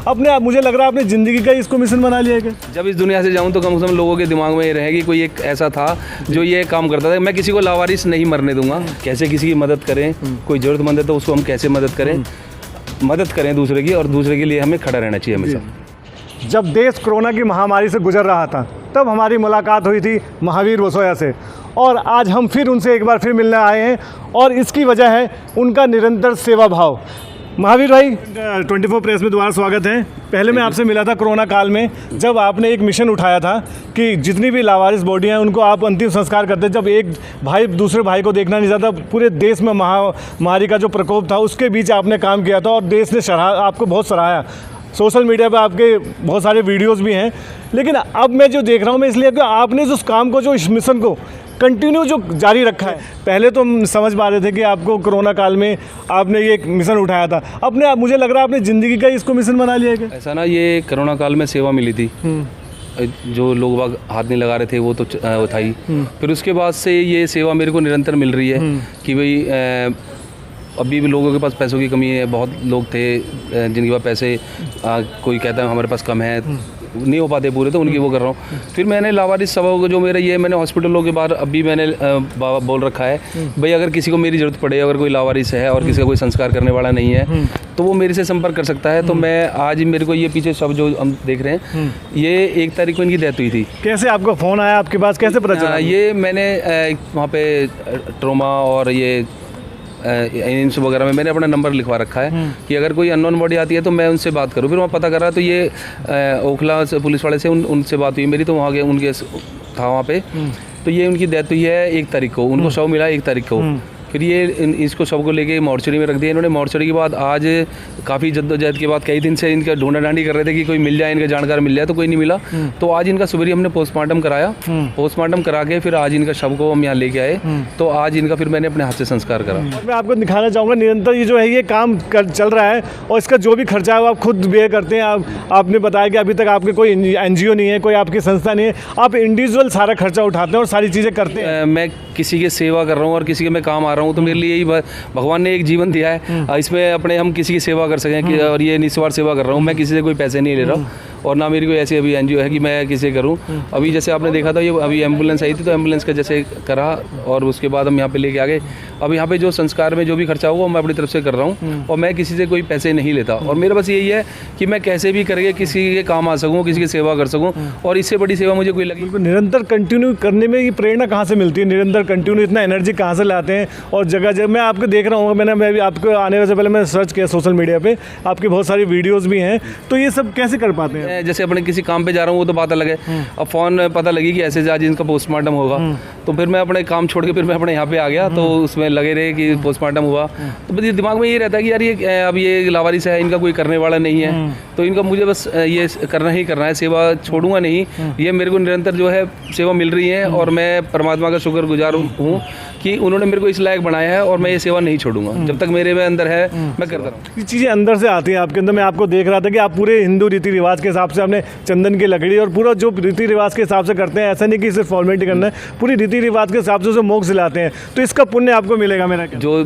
अपने मुझे लग रहा है आपने ज़िंदगी का इसको मिशन बना लिया है क्या? जब इस दुनिया से जाऊँ तो कम से कम लोगों के दिमाग में ये रहेगी कोई एक ऐसा था जो ये काम करता था। मैं किसी को लावारिस नहीं मरने दूंगा। कैसे किसी की मदद करें, कोई ज़रूरतमंद है तो उसको हम कैसे मदद करें दूसरे की, और दूसरे के लिए हमें खड़ा रहना चाहिए हमेशा। जब देश कोरोना की महामारी से गुजर रहा था तब हमारी मुलाकात हुई थी महावीर वसोया से, और आज हम फिर उनसे एक बार फिर मिलने आए हैं, और इसकी वजह है उनका निरंतर सेवा भाव। महावीर भाई, 24 प्रेस में दोबारा स्वागत है। पहले मैं आपसे मिला था कोरोना काल में, जब आपने एक मिशन उठाया था कि जितनी भी लावारिस बॉडियाँ हैं उनको आप अंतिम संस्कार करते। जब एक भाई दूसरे भाई को देखना नहीं चाहता, पूरे देश में महामारी का जो प्रकोप था उसके बीच आपने काम किया था और देश ने आपको बहुत सराहा। सोशल मीडिया पे आपके बहुत सारे वीडियोस भी हैं, लेकिन अब मैं जो देख रहा हूँ मैं इसलिए कि आपने जो उस काम को, जो इस मिशन को कंटिन्यू जो जारी रखा है। पहले तो हम समझ पा रहे थे कि आपको कोरोना काल में आपने ये एक मिशन उठाया था, अपने मुझे लग रहा है आपने ज़िंदगी का इसको मिशन बना लिया है क्या? ऐसा ना, ये कोरोना काल में सेवा मिली थी, जो लोग बाग हाथ नहीं लगा रहे थे वो तो था ही। फिर उसके बाद से ये सेवा मेरे को निरंतर मिल रही है कि भाई अभी भी लोगों के पास पैसों की कमी है। बहुत लोग थे जिनके पास पैसे कोई कहता है हमारे पास कम है, नहीं हो पाते पूरे, तो उनकी वो कर रहा हूँ। फिर मैंने लावारिस सभा को जो मेरा ये मैंने हॉस्पिटलों के बाहर अभी मैंने बोल रखा है भाई अगर किसी को मेरी ज़रूरत पड़े, अगर कोई लावारिस है और किसी का कोई संस्कार करने वाला नहीं है तो वो मेरे से संपर्क कर सकता है। तो मैं आज मेरे को ये पीछे सब जो हम देख रहे हैं, ये 1 तारीख को इनकी डेथ हुई थी। कैसे आपका फ़ोन आया आपके पास, कैसे पता चला? ये मैंने वहाँ पे ट्रोमा और ये एम्स वगैरह में मैंने अपना नंबर लिखवा रखा है कि अगर कोई अननोन बॉडी आती है तो मैं उनसे बात करूँ। फिर वहाँ पता करा तो ये ओखला से पुलिस वाले से उनसे बात हुई मेरी, तो वहाँ गए, उनके था वहाँ पे, तो ये उनकी डेथ हुई है 1 तारीख को। उनको शव मिला 1 तारीख को। फिर ये इसको शव को लेके मॉर्चरी में रख दिया इन्होंने। मॉर्चरी के बाद आज काफ़ी जद्दोजहद के बाद, कई दिन से इनका ढूंढा ढांडी कर रहे थे कि कोई मिल जाए, इनका जानकार मिल जाए, तो कोई नहीं मिला। तो आज इनका सवेरे हमने पोस्टमार्टम कराया। पोस्टमार्टम करा के फिर आज इनका शव को हम यहाँ लेके आए, तो आज इनका फिर मैंने अपने हाथ से संस्कार करा। मैं आपको दिखाना चाहूँगा निरंतर ये जो है ये काम चल रहा है, और इसका जो भी खर्चा है वो आप खुद बेयर करते हैं। आपने बताया कि अभी तक आपके कोई NGO नहीं है, कोई आपकी संस्था नहीं है, आप इंडिविजुअल सारा खर्चा उठाते हैं और सारी चीज़ें करते हैं। मैं किसी की सेवा कर रहा हूँ और किसी के मैं काम आ रहा हूँ, तो मेरे लिए यही भगवान ने एक जीवन दिया है, इसमें अपने हम किसी की सेवा कर सकें और ये निस्वार्थ सेवा कर रहा हूँ। मैं किसी से कोई पैसे नहीं ले रहा हूँ और ना मेरी कोई ऐसी अभी NGO है कि मैं किसी करूँ। अभी जैसे आपने देखा था ये अभी एम्बुलेंस आई थी, तो एम्बुलेंस का जैसे करा और उसके बाद हम यहाँ पे लेके आ गए। अब यहाँ पे जो संस्कार में जो भी खर्चा होगा मैं अपनी तरफ से कर रहा हूँ और मैं किसी से कोई पैसे नहीं लेता। और मेरा बस यही है कि मैं कैसे भी करके किसी के काम आ सकूँ, किसी की सेवा कर सकूँ, और इससे बड़ी सेवा मुझे कोई लगी। निरंतर कंटिन्यू करने में ये प्रेरणा कहाँ से मिलती है? निरंतर कंटिन्यू इतना एनर्जी कहाँ से लाते हैं? और जगह जगह मैं आपको देख रहा हूँ, मैं भी आपको आने से पहले मैं सर्च किया सोशल मीडिया पे, आपकी बहुत सारी वीडियोज़ भी हैं, तो ये सब कैसे कर पाते हैं? जैसे अपने किसी काम पे जा रहा हूँ वो तो बात अलग है, अब फ़ोन पता लगी कि ऐसे आज इनका पोस्टमार्टम होगा, तो फिर मैं अपने काम छोड़ के फिर मैं अपने यहाँ पे आ गया, तो उसमें लगे रहे कि पोस्टमार्टम हुआ। तो बस दिमाग में ये रहता है कि यार ये अब ये लावारिस है, इनका कोई करने वाला नहीं है, तो इनका मुझे बस ये करना ही करना है, सेवा छोड़ूंगा नहीं। ये मेरे को निरंतर जो है सेवा मिल रही है और मैं परमात्मा का शुक्रगुजार हूँ कि उन्होंने मेरे को इस लायक बनाया है और मैं ये सेवा नहीं छोड़ूंगा। जब तक मेरे में अंदर है मैं करता रहूँ। ये चीज़ें अंदर से आती हैं आपके अंदर। मैं आपको देख रहा था कि आप पूरे हिंदू रीति रिवाज के हिसाब से आपने चंदन की लकड़ी और पूरा जो रीति रिवाज के हिसाब से करते हैं, ऐसा नहीं कि सिर्फ फॉर्मेलिटी करना है, पूरी रीति रिवाज के हिसाब से उसे मोक्ष दिलाते हैं, तो इसका पुण्य आपको मिलेगा। मेरा जो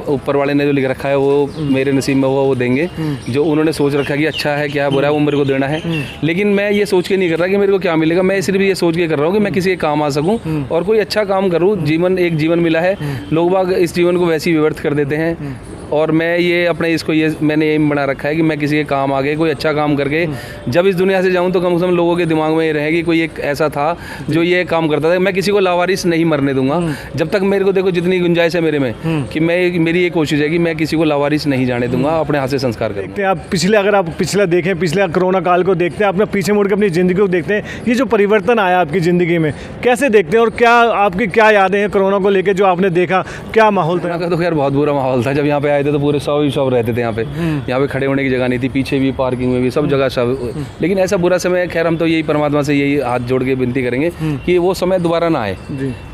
ऊपर वाले ने जो लिख रखा है वो मेरे नसीब में हुआ वो देंगे। जो उन्होंने सोच रखा है कि अच्छा है क्या बुरा है वो मेरे को देना है, लेकिन मैं ये सोच के नहीं कर रहा कि मेरे को क्या मिलेगा। मैं सिर्फ ये सोच के कर रहा हूँ कि मैं किसी के काम आ सकूँ और कोई अच्छा काम करूँ। एक जीवन मिला है, लोग बाग इस जीवन को वैसे ही व्यर्थ कर देते हैं, और मैं ये अपने इसको ये मैंने एम बना रखा है कि मैं किसी के काम आ गए, कोई अच्छा काम करके जब इस दुनिया से जाऊं तो कम से कम लोगों के दिमाग में ये रहेगी कोई एक ऐसा था जो ये काम करता था। मैं किसी को लावारिस नहीं मरने दूंगा जब तक मेरे को देखो जितनी गुंजाइश है मेरे में कि मेरी ये कोशिश है कि मैं किसी को लावारिस नहीं जाने दूंगा, अपने हाथ से संस्कार करूँगा। आप अगर आप पिछला देखें, पिछले कोरोना काल को देखते हैं, अपना पीछे मुड़ के अपनी ज़िंदगी को देखते हैं, ये जो परिवर्तन आया आपकी ज़िंदगी में कैसे देखते हैं और क्या आपकी क्या यादें हैं कोरोना को लेकर जो आपने देखा, क्या माहौल था? तो खैर बहुत बुरा माहौल था। जब यहाँ पे आए थे तो पूरे सब रहते थे यहाँ पे खड़े होने की जगह नहीं थी, पीछे भी पार्किंग में भी सब जगह सब। लेकिन ऐसा बुरा समय, खैर हम तो यही परमात्मा से यही हाथ जोड़ के विनती करेंगे कि वो समय दोबारा ना आए।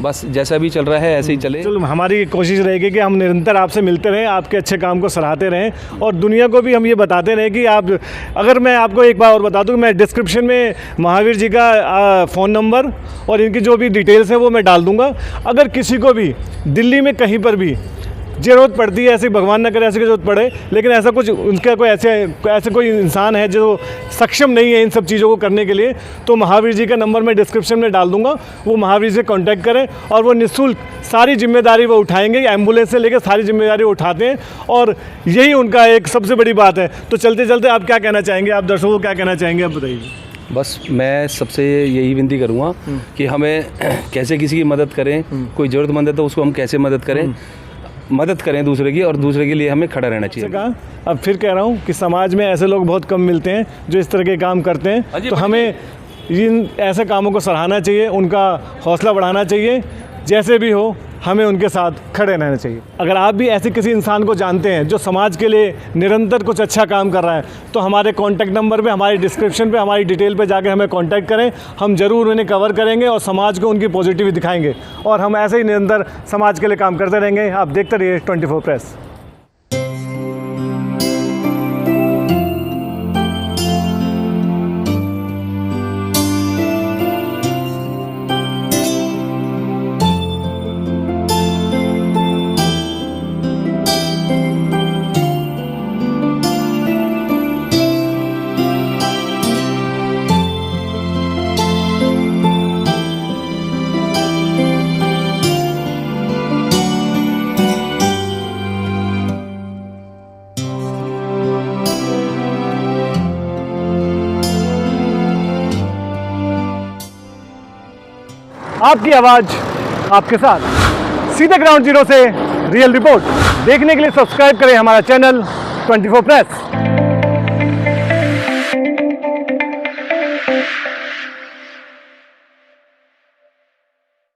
बस जैसा भी चल रहा है ऐसे ही चले। चलो हमारी कोशिश रहेगी कि हम निरंतर आपसे मिलते रहें, आपके अच्छे काम को सराहते रहें और दुनिया को भी हम ये बताते रहें कि आप, अगर मैं आपको एक बार और बता दूँ, मैं डिस्क्रिप्शन में महावीर जी का फ़ोन नंबर और इनकी जो भी डिटेल्स हैं वो मैं डाल दूँगा। अगर किसी को भी दिल्ली में कहीं पर भी ज़रूरत पड़ती है, ऐसे भगवान न करे ऐसे की ज़रूरत पड़े, लेकिन ऐसा कुछ उनका कोई ऐसे कोई इंसान है जो सक्षम नहीं है इन सब चीज़ों को करने के लिए, तो महावीर जी का नंबर मैं डिस्क्रिप्शन में डाल दूंगा, वो महावीर से कांटेक्ट करें और वो निःशुल्क सारी जिम्मेदारी वो उठाएंगे। एम्बुलेंस से लेकर सारी जिम्मेदारी वो उठाते हैं और यही उनका एक सबसे बड़ी बात है। तो चलते चलते आप क्या कहना चाहेंगे, आप दर्शकों को क्या कहना चाहेंगे, आप बताइए। बस मैं सबसे यही विनती करूँगा कि हमें कैसे किसी की मदद करें, कोई ज़रूरतमंद है तो उसको हम कैसे मदद करें दूसरे की, और दूसरे के लिए हमें खड़ा रहना चाहिए। कहा अब फिर कह रहा हूँ कि समाज में ऐसे लोग बहुत कम मिलते हैं जो इस तरह के काम करते हैं, तो हमें इन ऐसे कामों को सराहना चाहिए, उनका हौसला बढ़ाना चाहिए। जैसे भी हो हमें उनके साथ खड़े रहना चाहिए। अगर आप भी ऐसे किसी इंसान को जानते हैं जो समाज के लिए निरंतर कुछ अच्छा काम कर रहा है, तो हमारे कॉन्टैक्ट नंबर पे, हमारी डिस्क्रिप्शन पे, हमारी डिटेल पे जाकर हमें कॉन्टैक्ट करें। हम ज़रूर उन्हें कवर करेंगे और समाज को उनकी पॉजिटिविटी दिखाएंगे, और हम ऐसे ही निरंतर समाज के लिए काम करते रहेंगे। आप देखते रहिए 24 प्रेस। आपकी आवाज़ आपके साथ, सीधे ग्राउंड जीरो से रियल रिपोर्ट देखने के लिए सब्सक्राइब करें हमारा चैनल 24 प्रेस।